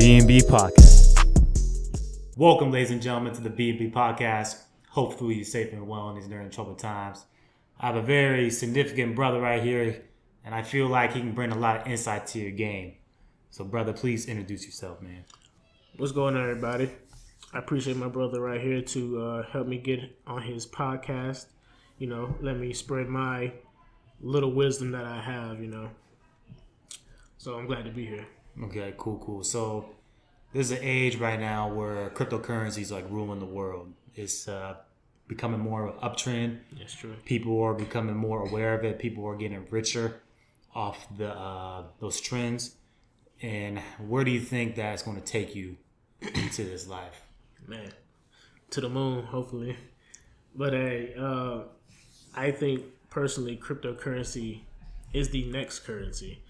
B&B Podcast. Welcome, ladies and gentlemen, to the B&B Podcast. Hopefully you're safe and well in these during troubled times. I have a very significant brother right here, and I feel like he can bring a lot of insight to your game. So, brother, please introduce yourself, man. What's going on, everybody? I appreciate my brother right here to help me get on his podcast. You know, let me spread my little wisdom that I have, you know. So I'm glad to be here. Okay, cool. So, there's an age right now where cryptocurrency is like ruling the world. It's becoming more of an uptrend. That's true. People are becoming more aware of it. People are getting richer off those trends. And where do you think that's going to take you into this life? Man, to the moon, hopefully. But I think personally cryptocurrency is the next currency.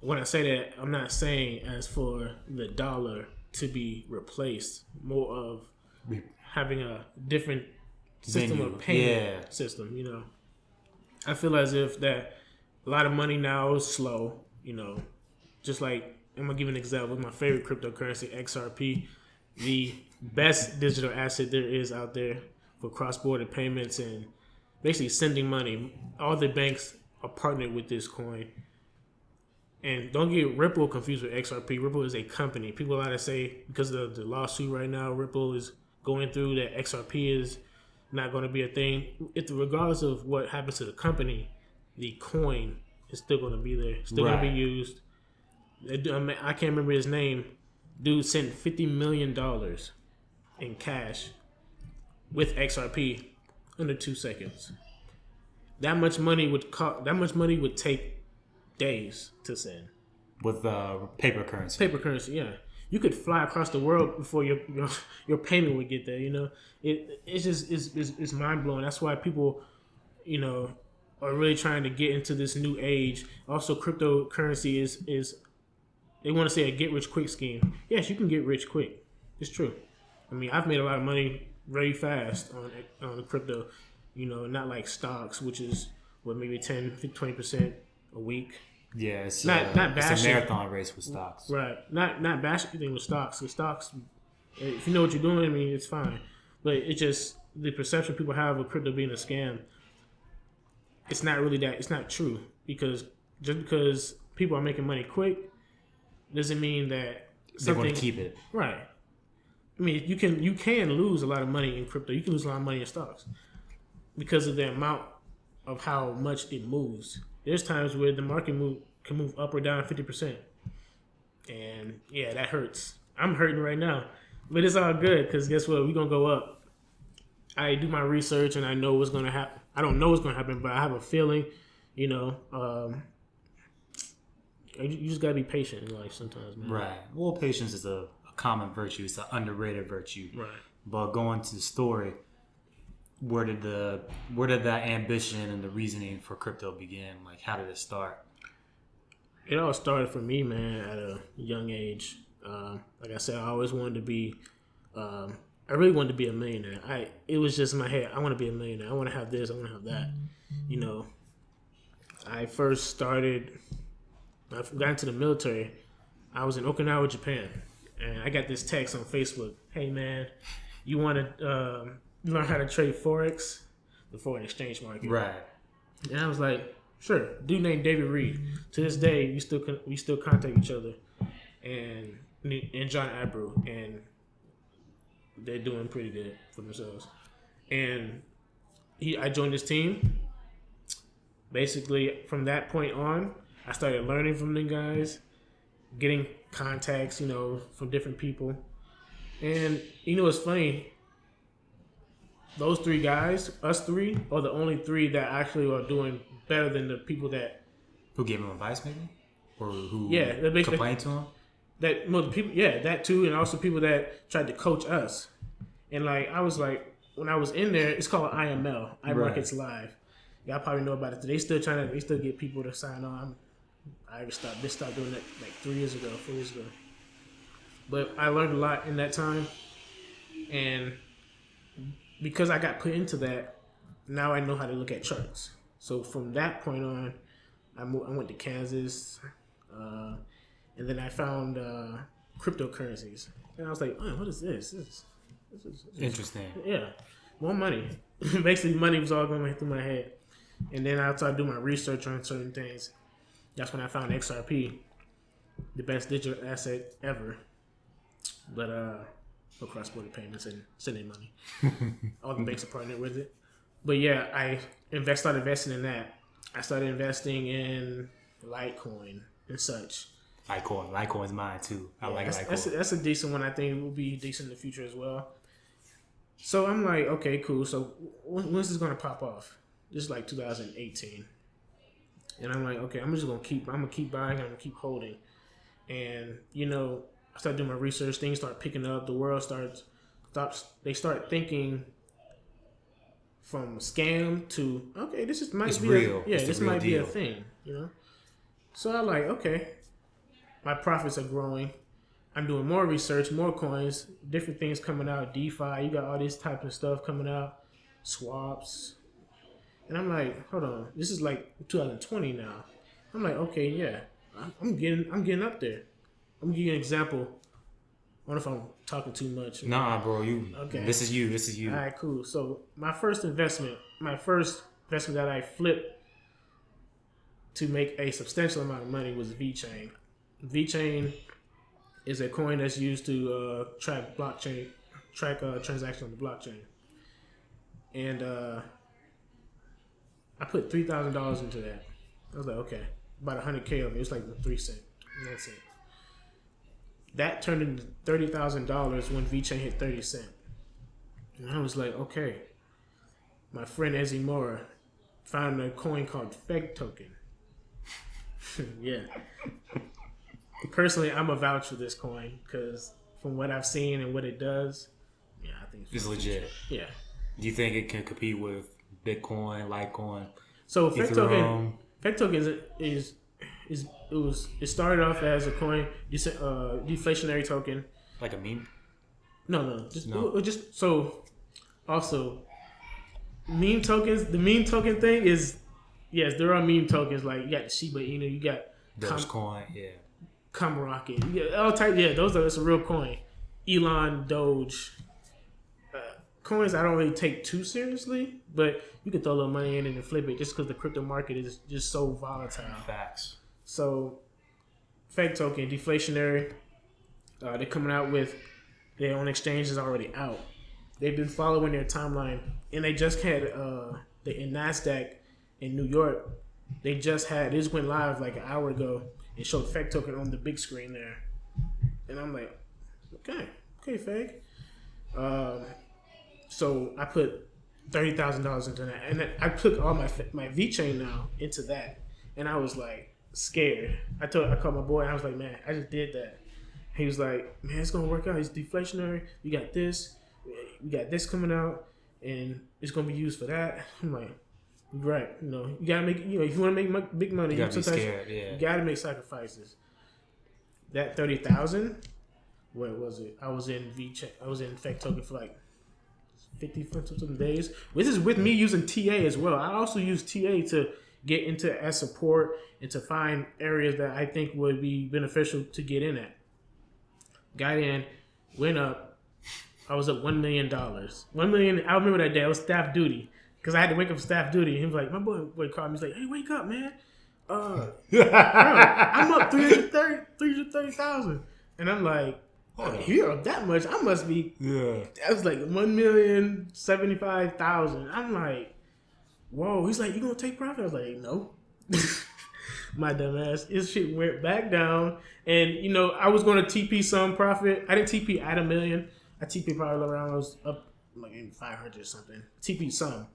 When I say that, I'm not saying as for the dollar to be replaced, more of having a different system of payment system, you know. I feel as if that a lot of money now is slow, you know. Just like, I'm going to give an example. My favorite cryptocurrency, XRP, the best digital asset there is out there for cross-border payments and basically sending money. All the banks are partnered with this coin. And don't get Ripple confused with XRP. Ripple is a company. People like to say, because of the lawsuit right now, Ripple is going through, that XRP is not going to be a thing. Regardless of what happens to the company, the coin is still going to be there, still going to be used. I can't remember his name. Dude sent $50 million in cash with XRP under 2 seconds. That much money would take days to send. With paper currency. Paper currency, yeah. You could fly across the world before your payment would get there. You know, it's mind blowing. That's why people, you know, are really trying to get into this new age. Also, cryptocurrency is they want to say a get rich quick scheme. Yes, you can get rich quick. It's true. I mean, I've made a lot of money very fast on the crypto. You know, not like stocks, which is maybe 10, 20% a week. Yeah, it's not bashing. It's a marathon race with stocks. Right. Not bashing anything with stocks. With stocks, if you know what you're doing, I mean, it's fine. But it's just the perception people have of crypto being a scam. It's not really that. It's not true, because just because people are making money quick doesn't mean that they're going to keep it. Right. I mean, you can lose a lot of money in crypto. You can lose a lot of money in stocks because of the amount of how much it moves. There's times where the market can move up or down 50%. And, yeah, that hurts. I'm hurting right now. But it's all good, because guess what? We're going to go up. I do my research, and I know what's going to happen. I don't know what's going to happen, but I have a feeling, you know. You just got to be patient in life sometimes, man. Right. Well, patience is a common virtue. It's an underrated virtue. Right. But going to the story, where did that ambition and the reasoning for crypto begin? Like, how did it start? It all started for me, man, at a young age. Like I said, I always wanted to be. I really wanted to be a millionaire. It was just in my head. I want to be a millionaire. I want to have this. I want to have that. You know, I first started. I got into the military. I was in Okinawa, Japan, and I got this text on Facebook. Hey, man, you want to learn how to trade Forex, the foreign exchange market? Right. And I was like, sure. Dude named David Reed. To this day, we still contact each other, and John Abreu, and they're doing pretty good for themselves. And I joined his team. Basically, from that point on, I started learning from them guys, getting contacts, you know, from different people. And, you know, it's funny. Those three guys, us three, are the only three that actually are doing better than the people that... Who gave him advice, maybe? Or who complained to him? That too, and also people that tried to coach us. And, like, I was like, when I was in there, it's called IML, iMarkets Live. Y'all probably know about it. They still get people to sign on. I stopped doing that like 4 years ago. But I learned a lot in that time, and because I got put into that, now I know how to look at charts. So from that point on, I went to Kansas, and then I found cryptocurrencies. And I was like, oh, what is this? This is Interesting. yeah, more money. Basically, money was all going through my head. And then I started doing my research on certain things. That's when I found XRP, the best digital asset ever. But for cross-border payments and sending money, all the banks are partnered with it. But yeah, I started investing in that. I started investing in Litecoin and such. Litecoin's mine too. I like Litecoin. That's a decent one. I think it will be decent in the future as well. So I'm like, okay, cool. So when's this gonna pop off? This is like 2018, and I'm like, okay, I'm gonna keep buying. I'm gonna keep holding, and I started doing my research. Things start picking up. The world they start thinking from scam to okay, this might be real. This might be a thing, So I'm like, okay, my profits are growing. I'm doing more research, more coins, different things coming out. DeFi, you got all this type of stuff coming out, swaps, and I'm like, hold on, this is like 2020 now. I'm like, okay, yeah, I'm getting up there. I'm gonna give you an example. I don't know if I'm talking too much. Nah, bro, okay. This is you. All right, cool. So my first investment that I flipped to make a substantial amount of money was VeChain. VeChain is a coin that's used to track transactions on the blockchain. And I put $3,000 into that. I was like, okay, about $100K of it. It was like 3 cents. That's it. That turned into $30,000 when VeChain hit 30 cents. And I was like, okay. My friend Ezzy Mora found a coin called Feg Token. Yeah. Personally, I'm a vouch for this coin because from what I've seen and what it does, yeah, I think it's legit. Yeah. Do you think it can compete with Bitcoin, Litecoin? So Feg Token it started off as a coin, deflationary token. Like a meme? No. Just so. Also, meme tokens. The meme token thing is, yes, there are meme tokens like you got Shiba Inu, you got Dogecoin, yeah. Rocket, all type. Yeah, it's a real coin. Elon, Doge. Coins I don't really take too seriously, but you can throw a little money in it and flip it just because the crypto market is just so volatile. Facts. So, Feg Token, deflationary. They're coming out with their own exchanges already out. They've been following their timeline, and they just had in NASDAQ in New York. They just went live like an hour ago. It showed Feg Token on the big screen there, and I'm like, okay, Feg. So I put $30,000 into that, and I took all my VeChain now into that, and I was like scared. I called my boy, and I was like, man, I just did that. He was like, man, it's gonna work out. It's deflationary. We got this coming out, and it's gonna be used for that. I'm like, right, you gotta make, if you want to make big money, you gotta be scared. Yeah, you gotta make sacrifices. That 30,000, where was it? I was in VeChain. I was in Feg Token for like 50 something days. This is with me using TA as well. I also use TA to get into as support and to find areas that I think would be beneficial to get in at. Got in, went up. I was at $1 million. $1 million. I remember that day. I was staff duty because I had to wake up for staff duty. He was like, my boy called me. He's like, hey, wake up, man. Bro, I'm up 330,000. And I'm like, oh, you're up that much. I must be. Yeah. I was like 1,075,000. I'm like, whoa. He's like, you gonna take profit? I was like, no. My dumb ass. His shit went back down, and I was gonna TP some profit. I didn't TP at $1 million. I TP probably around. I was up like maybe 500 or something. TP some,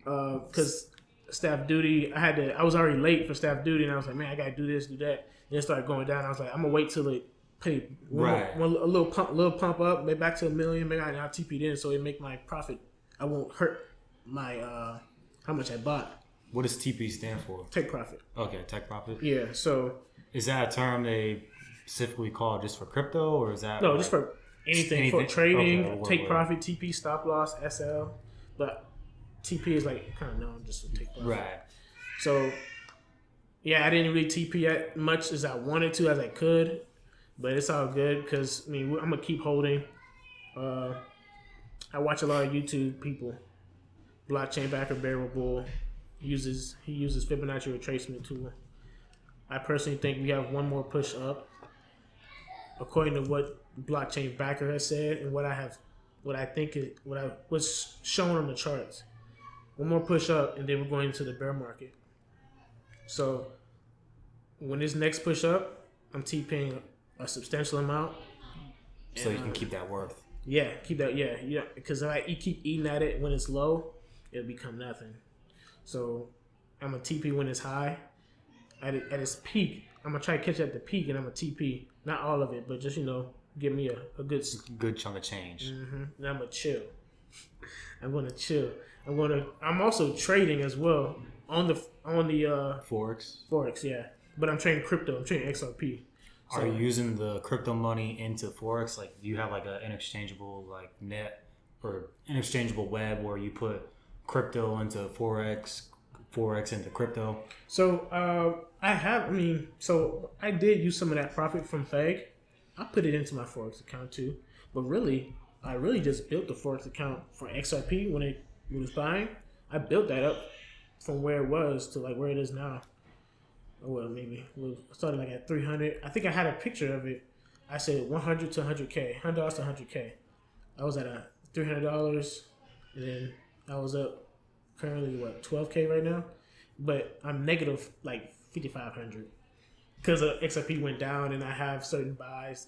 because staff duty. I was already late for staff duty, and I was like, man, I gotta do this, do that. Then it started going down. I was like, I'm gonna wait till it pay a little pump up, maybe back to $1 million. Maybe I'll TP it in so it make my profit. I won't hurt my how much I bought. What does TP stand for? Take profit. Okay, take profit. Yeah. So is that a term they specifically call just for crypto, or is that just for anything for trading? Take profit, TP, stop loss, SL, but TP is like kind of known just for take profit. Right. So yeah, I didn't really TP as much as I wanted to, as I could. But it's all good because I mean I'm gonna keep holding. I watch a lot of YouTube people. Blockchain backer Barrel Bull he uses Fibonacci retracement tool. I personally think we have one more push up, according to what blockchain backer has said and what I think was shown on the charts. One more push up, and then we're going into the bear market. So when this next push up, I'm TPing a substantial amount. So you can keep that worth. Yeah, keep that. Yeah. Because if I keep eating at it when it's low, it'll become nothing. So I'm a TP when it's high. At its peak, I'm gonna try to catch it at the peak, and I'm a TP. Not all of it, but just give me a good chunk of change. Mm-hmm. And I'm gonna chill. I'm gonna chill. I'm also trading as well on the Forex, yeah. But I'm trading crypto. I'm trading XRP. So, are you using the crypto money into Forex? Like, do you have like an interchangeable like net or interchangeable web where you put crypto into Forex into crypto? So I did use some of that profit from FEG. I put it into my Forex account too. But I really just built the Forex account for XRP when it was buying. I built that up from where it was to like where it is now. Well, maybe it started like at 300. I think I had a picture of it. I said 100 to 100K, $100 to 100K. I was at $300, and then I was up currently 12K right now, but I'm negative like 5,500 because XRP went down, and I have certain buys,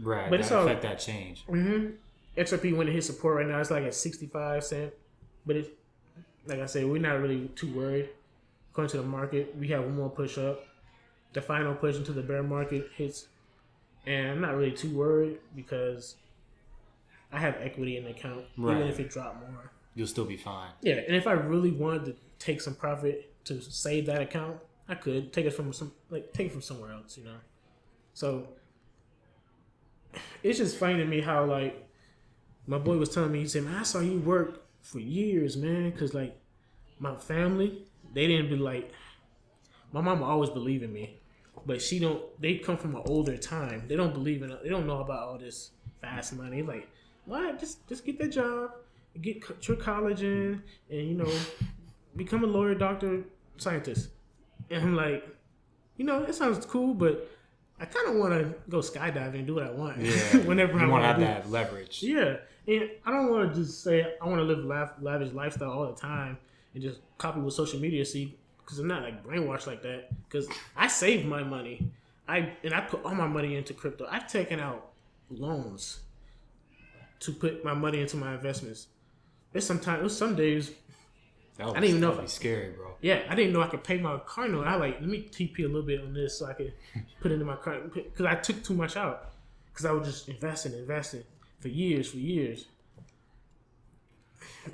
Right, but it's all affect that change. Mm-hmm. XRP went to hit support right now. It's like at 65 cents, but it's like I said, we're not really too worried. According to the market, we have one more push up. The final push into the bear market hits, and I'm not really too worried because I have equity in the account. Right. Even if it dropped more, you'll still be fine. Yeah, and if I really wanted to take some profit to save that account, I could take it from somewhere else, So it's just funny to me how like my boy was telling me, he said, "Man, I saw you work for years, man, because like my family." They didn't be like, my mama always believed in me, but they come from an older time. They don't believe in it. They don't know about all this fast money. Like, what? Just get that job, get your college in, and, become a lawyer, doctor, scientist. And I'm like, it sounds cool, but I kind of want to go skydiving and do what I want. Yeah. Whenever I want to have do. that leverage. Yeah. And I don't want to just say I want to live lavish lifestyle all the time and just copy what social media see, because I'm not like brainwashed like that. Because I save my money, I put all my money into crypto. I've taken out loans to put my money into my investments. There's some days I didn't even know if scary, bro. Yeah, I didn't know I could pay my car note. Let me TP a little bit on this so I could put it into my car, because I took too much out because I was just investing for years,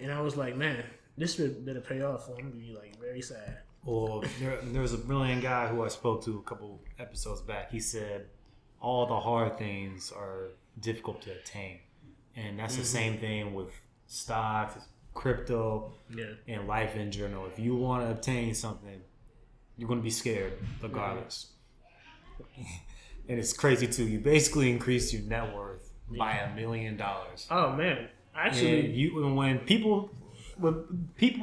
and I was like, man, this better pay off, or I'm gonna be like very sad. Well, there was a brilliant guy who I spoke to a couple episodes back. He said all the hard things are difficult to attain, and that's the same thing with stocks, crypto, and life in general. If you want to obtain something, you're going to be scared regardless. And it's crazy too. You basically increase your net worth by $1 million. Oh man, actually, and when people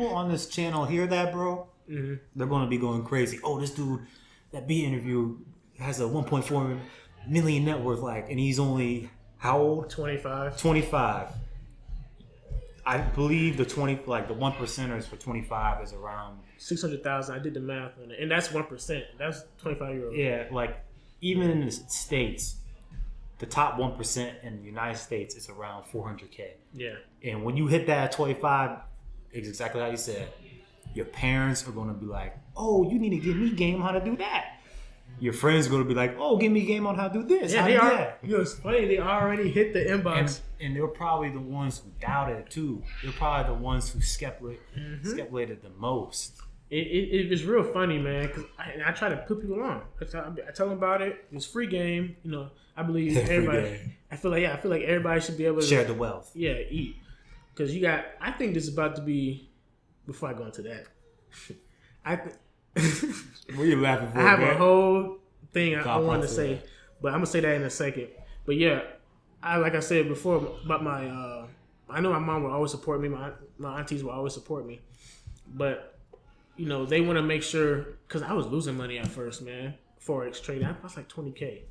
on this channel hear that, bro, they're going to be going crazy. Oh, this dude that B interview has a 1.4 million net worth, and he's only how old? 25. I believe the 1 percenters for 25 is around 600,000. I did the math on it, and that's 1%. That's 25-year-old. Yeah, even in the States, the top 1% in the United States is around 400K. Yeah. And when you hit that at 25, it's exactly how you said. Your parents are going to be like, "Oh, you need to give me game on how to do that." Your friends are going to be like, "Oh, give me game on how to do this." Yeah, they are. It's funny. They already hit the inbox. And they're probably the ones who doubted it too. They're probably the ones who speculated the most. It was real funny, man. Cause I try to put people on. I tell them about it. It's free game. I believe everybody. I feel like everybody should be able to share the wealth. Yeah, eat. Because I think this is about to be. Before I go into that, what are you laughing for? I have a whole thing I want to say, But I'm gonna say that in a second. But yeah, like I said before about my I know my mom will always support me. My aunties will always support me, but they want to make sure because I was losing money at first, man. Forex trading, I was like $20K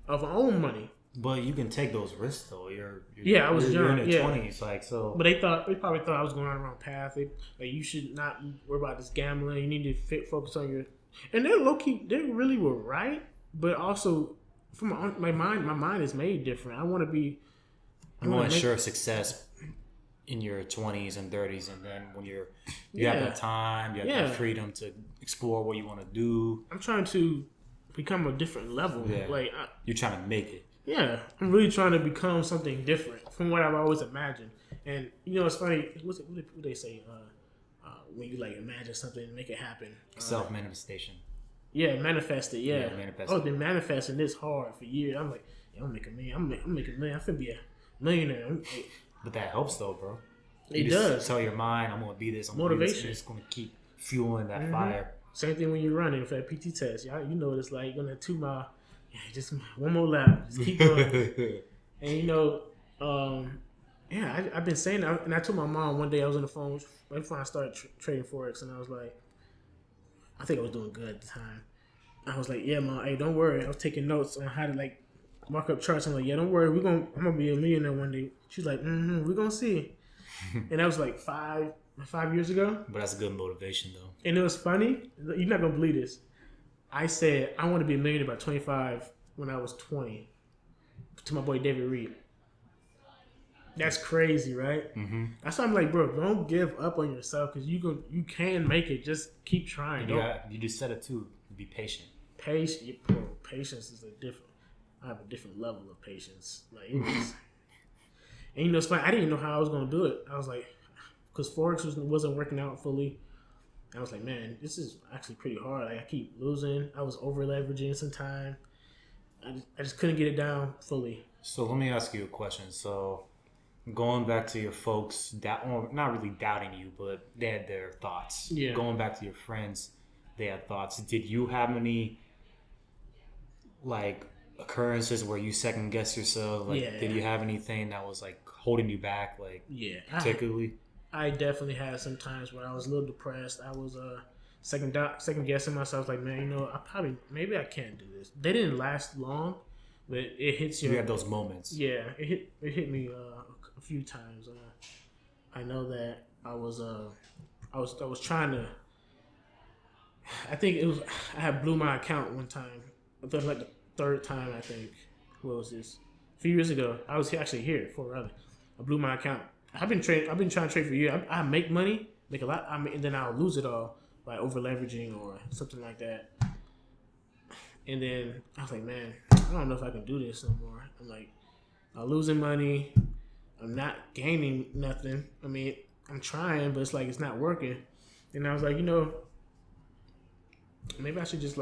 of my own money. But you can take those risks though. I was young. You're in your 20s, like so. But they probably thought I was going on the wrong path. You should not worry about this gambling. You need to focus on your. And they're low key. They really were right, but also from my mind is made different. I want to be. You want to ensure success in your 20s and 30s, and then when you have that time, you have that freedom to explore what you want to do. I'm trying to become a different level. Yeah. You're trying to make it. Yeah, I'm really trying to become something different from what I've always imagined. And it's funny. What they say? When you imagine something and make it happen. Self manifestation. Yeah, manifest it. Yeah. Manifest I've been manifesting this hard for years. I'm like, I'm making a million. I'm making a million. I'm finna be a millionaire. But that helps though, bro. It does. Tell your mind, I'm gonna be this. Motivation. It's gonna keep fueling that fire. Same thing when you're running for that PT test. You know what it's like. You're gonna 2 mile. Yeah, just one more lap. Just keep going. And I've been saying that. And I told my mom one day I was on the phone right before I started trading Forex, and I was like, I think I was doing good at the time. I was like, yeah, Mom, hey, don't worry. I was taking notes on how to mark up charts. I'm like, yeah, don't worry. I'm gonna be a millionaire one day. She's like, we're gonna see. And that was like 5 years ago. But that's a good motivation though. And it was funny. You're not gonna believe this. I said I want to be a millionaire by 25 when I was 20 to my boy David Reed. That's crazy, right? Mm-hmm. That's why I'm like, bro, don't give up on yourself because you can make it. Just keep trying. You just said it too. Be patient. Patience is I have a different level of patience. And it's funny. I didn't know how I was gonna do it. I was like, because Forex wasn't working out fully. I was like, man, this is actually pretty hard. I keep losing. I was over leveraging some time. I just couldn't get it down fully. So let me ask you a question. So going back to your folks, not really doubting you, but they had their thoughts. Yeah. Going back to your friends, they had thoughts. Did you have any occurrences where you second guess yourself? Did you have anything that was holding you back? Particularly. I definitely had some times where I was a little depressed. I was second guessing myself. Like, man, maybe I can't do this. They didn't last long, but it hits you. You had those moments. Yeah, it hit me a few times. I know that I was trying to. I think I had blew my account one time. I thought the third time. I think. What was this? A few years ago, I was actually here for rather. I blew my account. I've been trying to trade for years. I make money, make a lot, and then I'll lose it all by over leveraging or something like that. And then I was like, man, I don't know if I can do this no more. I'm like, I'm losing money. I'm not gaining nothing. I mean, I'm trying, but it's not working. And I was like, maybe I should just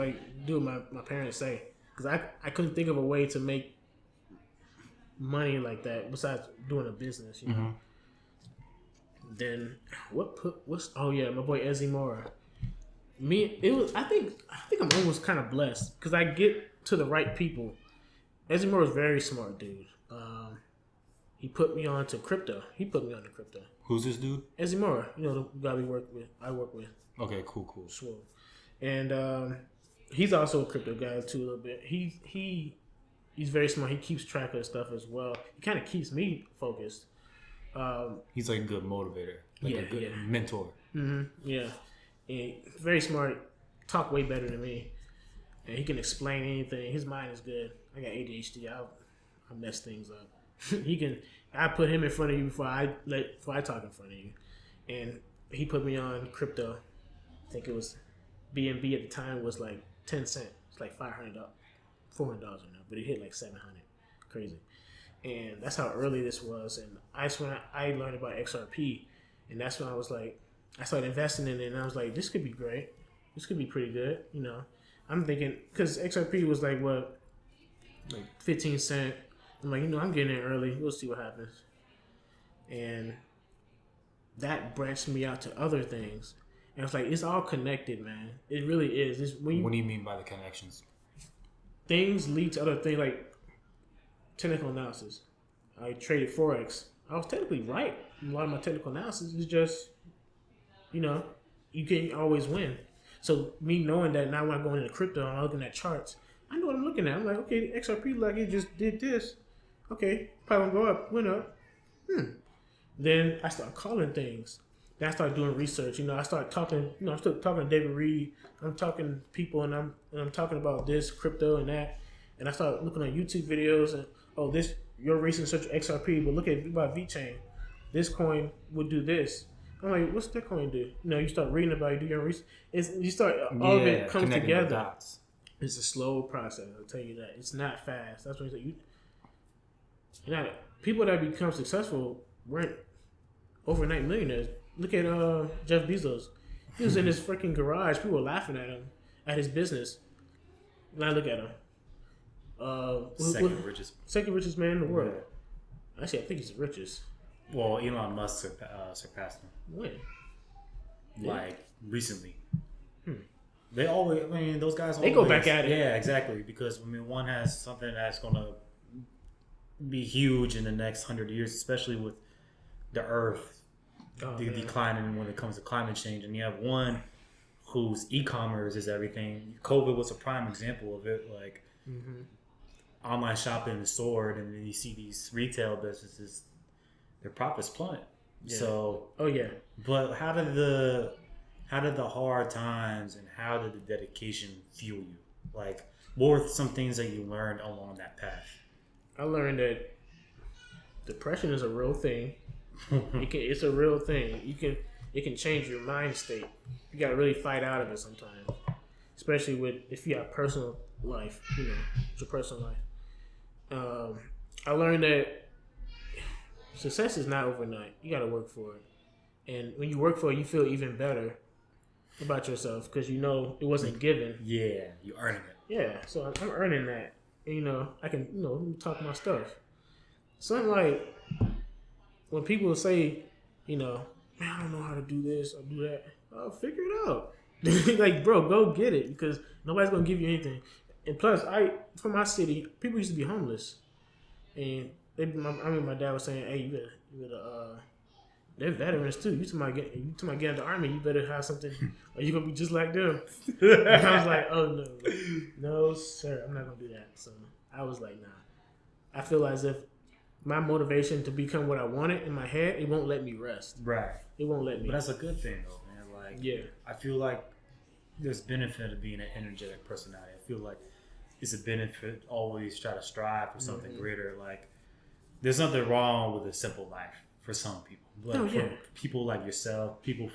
do what my parents say, because I couldn't think of a way to make money like that besides doing a business, Mm-hmm. Then my boy Ezzy Mora. I think I'm almost kind of blessed because I get to the right people. Ezzy Mora is a very smart dude. He put me on to crypto. Who's this dude? Ezzy Mora, the guy I work with. Okay, cool. Swole. And he's also a crypto guy too a little bit. He's very smart. He keeps track of stuff as well. He kind of keeps me focused. He's a good motivator, a good mentor. Mm-hmm. Yeah, and very smart. Talk way better than me, and he can explain anything. His mind is good. I got ADHD. I mess things up. I put him in front of you before I talk in front of you, and he put me on crypto. I think it was BNB at the time was 10 cents. It's $500, $400 now, but it hit $700. Crazy. And that's how early this was. And that's when I learned about XRP. And that's when I was I started investing in it. And I was like, this could be great. This could be pretty good. I'm thinking, because XRP was 15 cents. I'm like, I'm getting in early. We'll see what happens. And that branched me out to other things. And it's all connected, man. It really is. What do you mean by the connections? things lead to other things like technical analysis. I traded Forex. I was technically right. A lot of my technical analysis is just, you can't always win. So me knowing that now when I go into crypto and I'm looking at charts, I know what I'm looking at. I'm like, okay, the XRP like it just did this. Okay, probably gonna go up, went up. Then I start calling things. Then I start doing research. I start talking. I'm still talking to David Reed. I'm talking to people, and I'm talking about this crypto and that. And I start looking at YouTube videos and this your recent search XRP, but look at about VeChain. This coin would do this. I'm like, what's that coin do? You start reading about it, do your research. You start all of it comes together. It's a slow process. I'll tell you that. It's not fast. That's what people that become successful weren't overnight millionaires. Look at Jeff Bezos. He was in his freaking garage. People were laughing at him at his business. Now look at him. Second richest man in the world. Yeah. Actually, I think he's the richest. Well, Elon Musk surpassed him. When? Like recently. They always. Those guys. They go back at it. Yeah, exactly. Because one has something that's gonna be huge in the next 100 years, especially with the Earth declining when it comes to climate change, and you have one whose e-commerce is everything. COVID was a prime example of it. Like online shopping soared, and then you see these retail businesses, their profits plummet. Yeah. So, but how did the hard times and how did the dedication fuel you? Like, what were some things that you learned along that path? I learned that depression is a real thing. It's a real thing. It can change your mind state. You gotta really fight out of it sometimes, especially if you have personal life. It's your personal life. I learned that success is not overnight. You gotta work for it, and when you work for it, you feel even better about yourself because it wasn't given. Yeah, you earning it. Yeah, so I'm earning that. And, I can talk my stuff. Something like when people say, man, I don't know how to do this or do that. I'll figure it out. Like, bro, go get it because nobody's gonna give you anything. And plus, from my city, people used to be homeless, and my dad was saying, "Hey, you better they're veterans too. You to my get in the army, you better have something, or you gonna be just like them." And I was like, "Oh no, sir, I'm not gonna do that." So I was like, "Nah." I feel as if my motivation to become what I wanted in my head, it won't let me rest. Right. It won't let me. But that's a good thing, though, man. Like, yeah, I feel like there's benefit of being an energetic personality. I feel like it's a benefit to always try to strive for something greater. Like, there's nothing wrong with a simple life for some people. But for people like yourself, people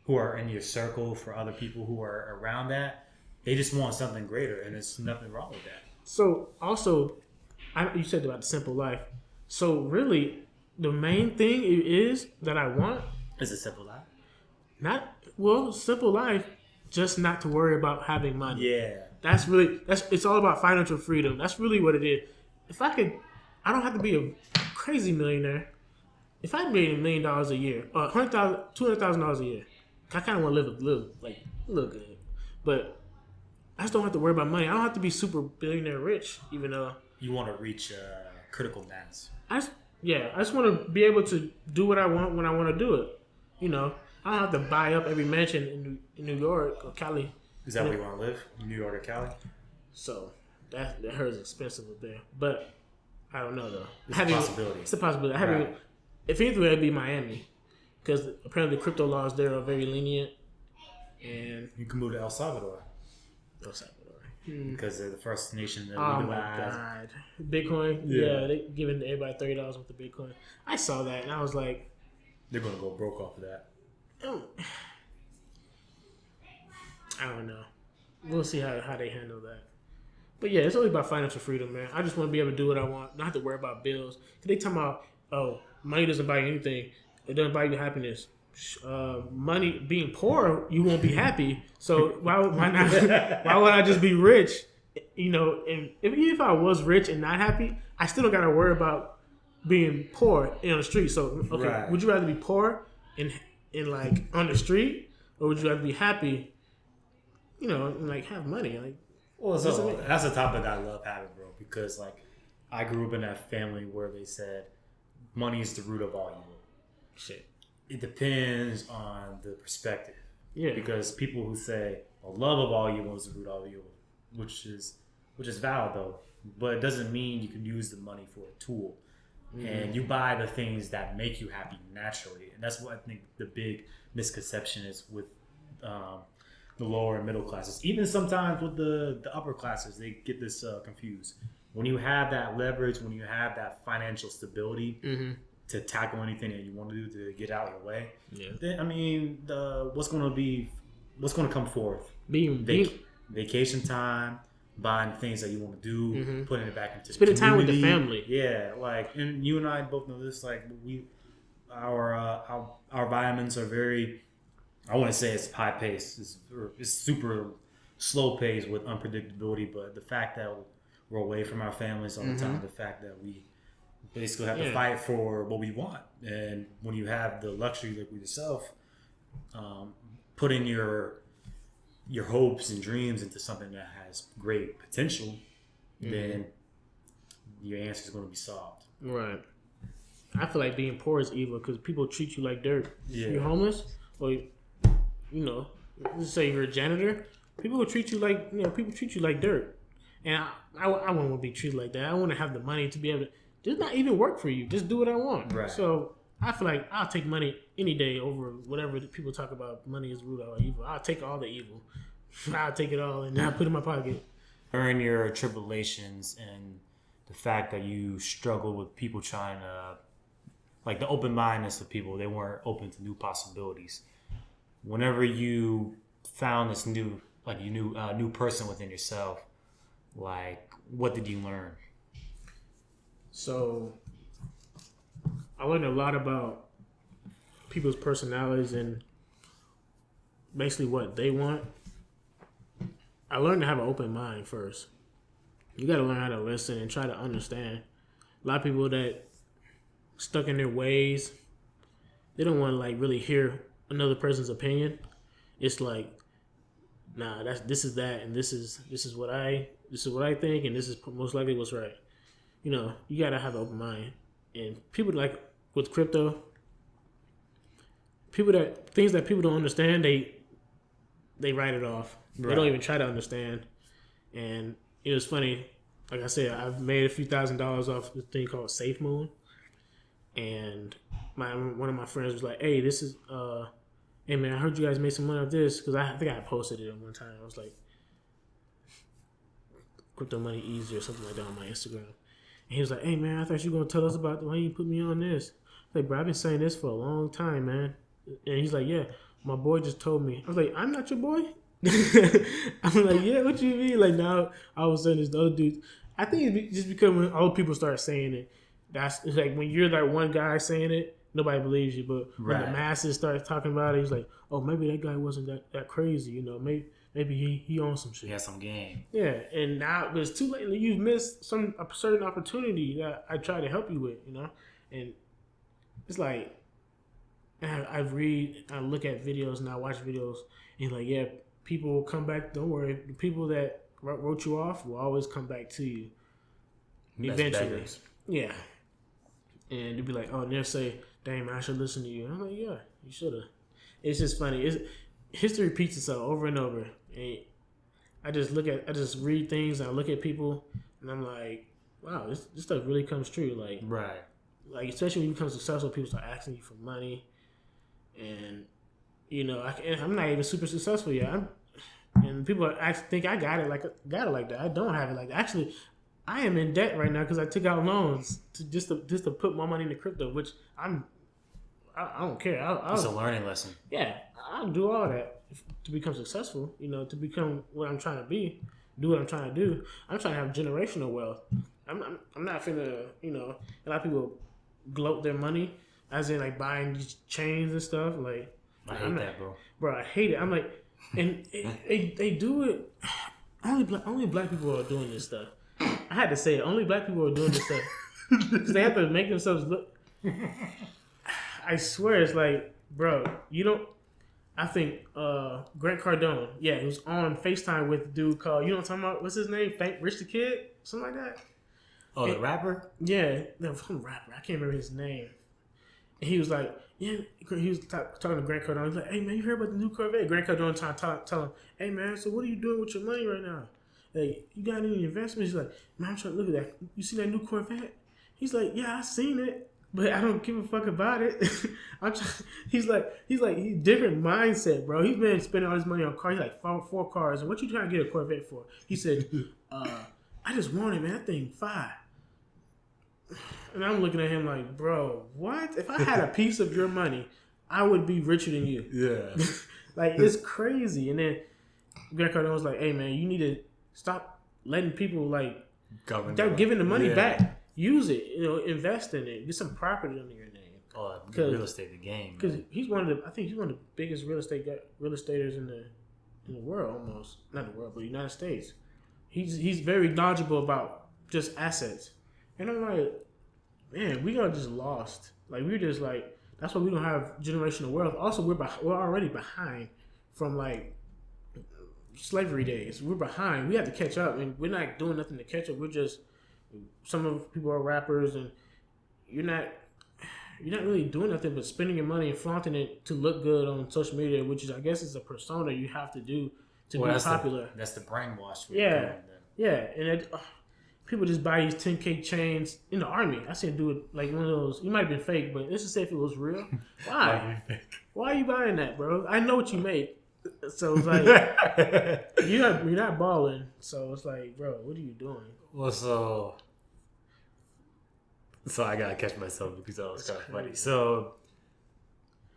who are in your circle, for other people who are around that, they just want something greater, and there's nothing wrong with that. So, also, you said about the simple life. So, really, the main thing is that I want is a simple life. Simple life, just not to worry about having money. Yeah. It's all about financial freedom. That's really what it is. If I don't have to be a crazy millionaire. If I made $1 million a year, or $200,000 a year, I kind of want to live good. But I just don't have to worry about money. I don't have to be super billionaire rich, even though you want to reach critical mass. I just want to be able to do what I want when I want to do it. I don't have to buy up every mansion in New York or Cali. Is that where you want to live? New York or Cali? So that hurts expensive up there, but I don't know though. It's a possibility. It's a possibility. If anything, it'd be Miami, because apparently the crypto laws there are very lenient, and you can move to El Salvador. Because they're the first nation that legalized. Oh my God, Bitcoin. Yeah, they giving everybody $30 with the Bitcoin. I saw that and I was like, they're gonna go broke off of that. I don't know. We'll see how they handle that. But yeah, it's only about financial freedom, man. I just want to be able to do what I want, not have to worry about bills. Cause they talking about, money doesn't buy you anything. It doesn't buy you happiness. Money, being poor, you won't be happy. So why not? Why would I just be rich? And even if I was rich and not happy, I still don't got to worry about being poor on the street. So would you rather be poor and like on the street, or would you rather be happy? And like have money? Like, Well, so that's a topic I love having, bro, because like I grew up in that family where they said money is the root of all evil. Shit. It depends on the perspective. Yeah. Because people who say a love of all evil is the root of all evil, which is valid though, but it doesn't mean you can use the money for a tool. Mm-hmm. And you buy the things that make you happy naturally, and that's what I think the big misconception is with the lower and middle classes. Even sometimes with the upper classes, they get this confused. When you have that leverage, when you have that financial stability to tackle anything that you want to do to get out of your way, then I mean, what's going to come forth? Vacation time, buying things that you want to do, putting it back into spending time with the family. Yeah, like, and you and I both know this. Like, our vitamins are very. I wouldn't say it's high pace. It's super slow pace with unpredictability. But the fact that we're away from our families all the time, the fact that we basically have to fight for what we want, and when you have the luxury like with yourself, putting your hopes and dreams into something that has great potential, then your answer is going to be solved. Right. I feel like being poor is evil because people treat you like dirt. Yeah. You're homeless, or let's say you're a janitor. People will treat you like dirt, and I wouldn't want to be treated like that. I want to have the money to be able to just not even work for you, just do what I want. Right. So I feel like I'll take money any day over whatever people talk about. Money is the root of all evil. I'll take all the evil. I'll take it all and I'll put it in my pocket. During your tribulations and the fact that you struggle with people trying to, like the open-mindedness of people, they weren't open to new possibilities. Whenever you found this new person within yourself, like, what did you learn? So I learned a lot about people's personalities and basically what they want. I learned to have an open mind first. You got to learn how to listen and try to understand. A lot of people that stuck in their ways, they don't want to like really hear another person's opinion. It's like, nah, this is that, and this is what I think, and this is most likely what's right. You got to have an open mind. And people like with crypto, things that people don't understand, they write it off. Right. They don't even try to understand. And it was funny. Like I said, I've made a few $1,000s off this thing called Safe Moon. And one of my friends was like, "Hey, this is hey man, I heard you guys made some money off this," because I think I posted it at one time. I was like, "Crypto money easy" or something like that on my Instagram. And he was like, "Hey man, I thought you were gonna tell us about why you put me on this." I was like, "Bro, I've been saying this for a long time, man." And he's like, "Yeah, my boy just told me." I was like, "I'm not your boy." I'm like, "Yeah, what you mean?" Like, now all of a sudden this other dude. I think it's just because when all people start saying it, it's like when you're like one guy saying it, nobody believes you. But when the masses start talking about it, he's like, "Oh, maybe that guy wasn't that crazy. Maybe he owns some shit. He has some game." Yeah, and now it's too late. You've missed a certain opportunity that I try to help you with, And it's like I look at videos and I watch videos, and like, yeah, people will come back. Don't worry, the people that wrote you off will always come back to you eventually. Yeah, and they'll be like, "Oh," and they'll say, "Dang man, I should listen to you." And I'm like, "Yeah, you should have." It's just funny. History repeats itself over and over. And I just read things and I look at people and I'm like, wow, this stuff really comes true. Like, right. Like, especially when you become successful, people start asking you for money. And, I'm not even super successful yet. And people think I got it like that. I don't have it like that. Actually, I am in debt right now because I took out loans just to put more money into crypto, which I don't care. It's a learning lesson. Yeah, I'll do all that to become successful. To become what I'm trying to be, do what I'm trying to do. I'm trying to have generational wealth. I'm not finna. A lot of people gloat their money, as in like buying these chains and stuff. Like, I hate that, bro. Bro, I hate it. I'm like, and they do it. Only black people are doing this stuff. I had to say it. Only black people are doing this stuff because they have to make themselves look. I swear, it's like, bro, you don't. I think Grant Cardone. Yeah, he was on FaceTime with a dude called, you know what I'm talking about? What's his name? Rich the Kid? Something like that. Oh, the rapper? Yeah, some rapper. I can't remember his name. And he was like, yeah, he was talking to Grant Cardone. He's like, hey, man, you heard about the new Corvette? Grant Cardone tell him, hey, man, so what are you doing with your money right now? Like, you got any investments? He's like, man, I'm trying to look at that. You see that new Corvette? He's like, yeah, I seen it, but I don't give a fuck about it. He's different mindset, bro. He's been spending all his money on cars. He's like four cars. And what you trying to get a Corvette for? He said, I just want it, man. That thing fire. And I'm looking at him like, bro, what? If I had a piece of your money, I would be richer than you. Yeah. Like, it's crazy. And then Grant Cardone was like, hey, man, you need to stop letting people, like, giving the money back. Use it. Invest in it. Get some property under your name. Oh, real estate, the game. Because he's one of the biggest real estaters in the world, almost. Not the world, but the United States. He's very knowledgeable about just assets. And I'm like, man, we got just lost. Like, we're just like, that's why we don't have generational wealth. Also, we're already behind from, like, slavery days. We're behind. We have to catch up, and we're not doing nothing to catch up. We're just, some of people are rappers, and you're not really doing nothing but spending your money and flaunting it to look good on social media, which is, I guess, is a persona you have to do to be popular. That's the brainwash. Yeah, and people just buy these 10K chains in the army. I seen do it like one of those. You might have been fake, but let's just say if it was real. Why? Why are you buying that, bro? I know what you make. So it's like you're not balling. So it's like, bro, what are you doing? Well, so I gotta catch myself because that was kind of funny. So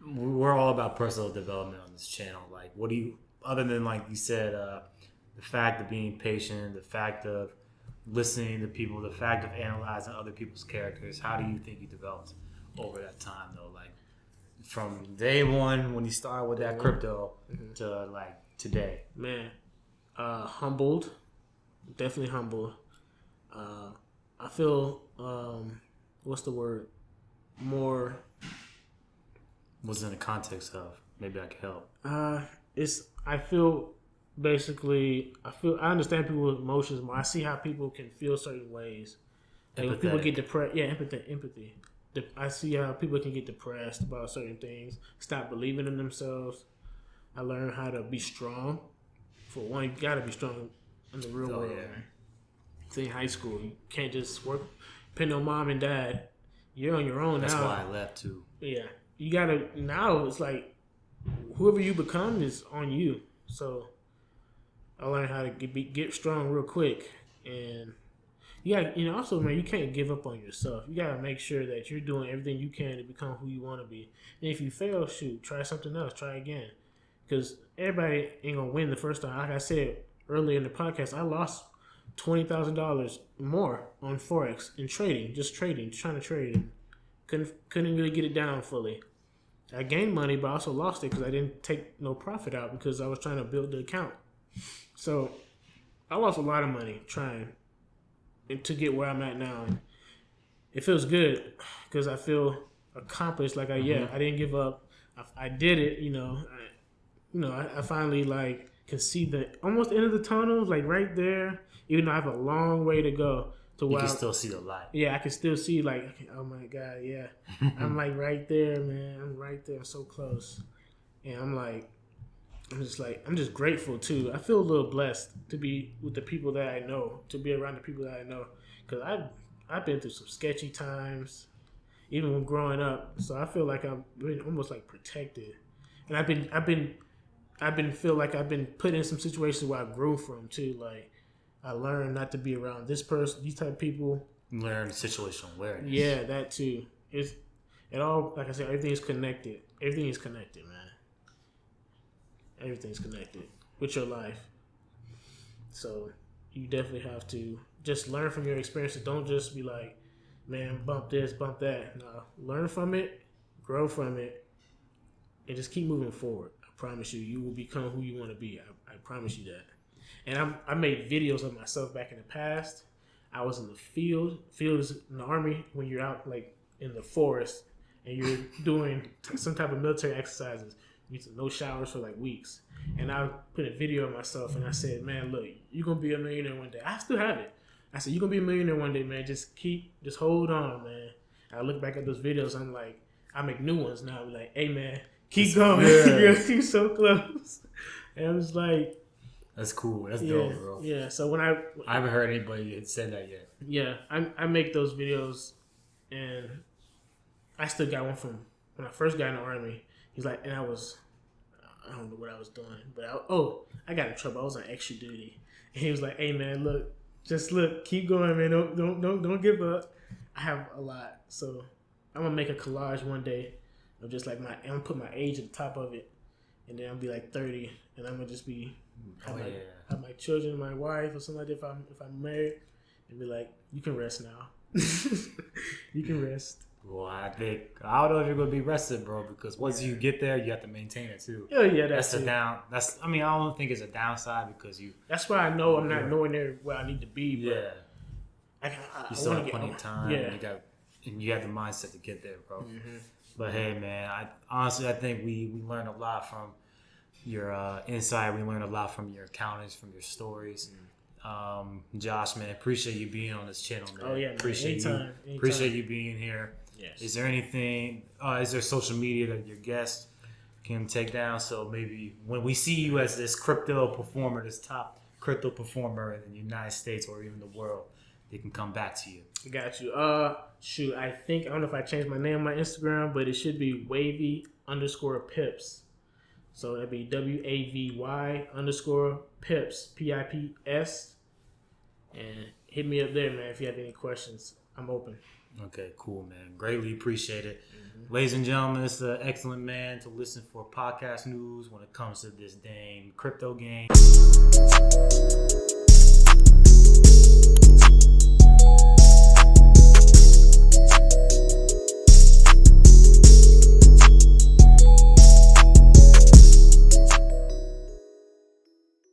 we're all about personal development on this channel. Like, what do you, other than like you said, the fact of being patient, the fact of listening to people, the fact of analyzing other people's characters, how do you think you developed over that time though? Like from day one when you started with that crypto to like today? Man, humbled, definitely humbled. I feel what's the word? More. What's in the context of? Maybe I can help. I understand people's emotions more. I see how people can feel certain ways. Like when people get depressed, empathy. I see how people can get depressed about certain things, stop believing in themselves. I learned how to be strong. For one, you gotta be strong in the real world. Man. See, in high school, you can't just work, depend on mom and dad. You're on your own now. That's why I left too. Yeah, you gotta. Now it's like whoever you become is on you. So I learned how to get strong real quick, and also, man, you can't give up on yourself. You gotta make sure that you're doing everything you can to become who you want to be. And if you fail, shoot, try something else, try again, because everybody ain't gonna win the first time. Like I said earlier in the podcast, I lost $20,000 more on Forex in trading, trying to trade. Couldn't really get it down fully. I gained money, but I also lost it because I didn't take no profit out because I was trying to build the account. So I lost a lot of money trying to get where I'm at now. And it feels good because I feel accomplished. Like I didn't give up. I did it. I finally like can see the almost end of the tunnel, like right there. Even though I have a long way to go to where you can still see the light. Yeah, I can still see like, oh my God, yeah. I'm like right there, man. I'm right there. I'm so close. And I'm just grateful too. I feel a little blessed to be with the people that I know, to be around the people that I know. Because I've been through some sketchy times, even when growing up. So I feel like I'm been almost like protected. And I've been feel like I've been put in some situations where I grew from too. Like I learned not to be around this person, these type of people. Learn situational awareness. Yeah, that too. It all, like I said, everything is connected. Everything is connected, man. Everything's connected with your life. So you definitely have to just learn from your experiences. Don't just be like, man, bump this, bump that. No, learn from it, grow from it, and just keep moving forward. I promise you, you will become who you want to be. I promise you that. And I made videos of myself back in the past. I was in the field. Field is in the army when you're out like in the forest and you're doing some type of military exercises. no showers for like weeks. And I put a video of myself and I said, man, look, you're going to be a millionaire one day. I still have it. I said, you're going to be a millionaire one day, man. Just hold on, man. I look back at those videos. I'm like, I make new ones now. I'm like, hey, man, keep going. Yeah. You're so close. And I was like, that's cool. That's dope, bro. Yeah. So when I haven't heard anybody had said that yet. Yeah, I make those videos, and I still got one from when I first got in the Army. He's like, and I don't know what I was doing, but I got in trouble. I was on extra duty, and he was like, hey man, look, keep going, man. Don't give up. I have a lot, so I'm gonna make a collage one day of just like I'm gonna put my age at the top of it, and then I'll be like 30, and I'm gonna just be have my children, my wife, or something like that. If I'm married, and be like, you can rest now. You can rest. Well, I don't know if you're gonna be rested, bro, because once you get there, you have to maintain it too. Oh yeah, that's a down. I don't think it's a downside because you. That's why I know I'm not nowhere near where I need to be. But yeah. You still have plenty of time. Yeah. And you have the mindset to get there, bro. Mm-hmm. But hey, man, I think we learned a lot from your insight. We learned a lot from your accountants, from your stories. Josh, man, appreciate you being on this channel, man. Oh yeah, man. Appreciate you being here. Yes. Is there anything? Is there social media that your guests can take down? So maybe when we see you as this crypto performer, this top crypto performer in the United States or even the world, they can come back to you. Got you. Shoot, I don't know if I changed my name on my Instagram, but it should be wavy_pips. So that'd be WAVY_pips, PIPS. And hit me up there, man, if you have any questions. I'm open. Okay, cool, man. Greatly appreciate it. Mm-hmm. Ladies and gentlemen, it's an excellent man to listen for podcast news when it comes to this dang crypto game.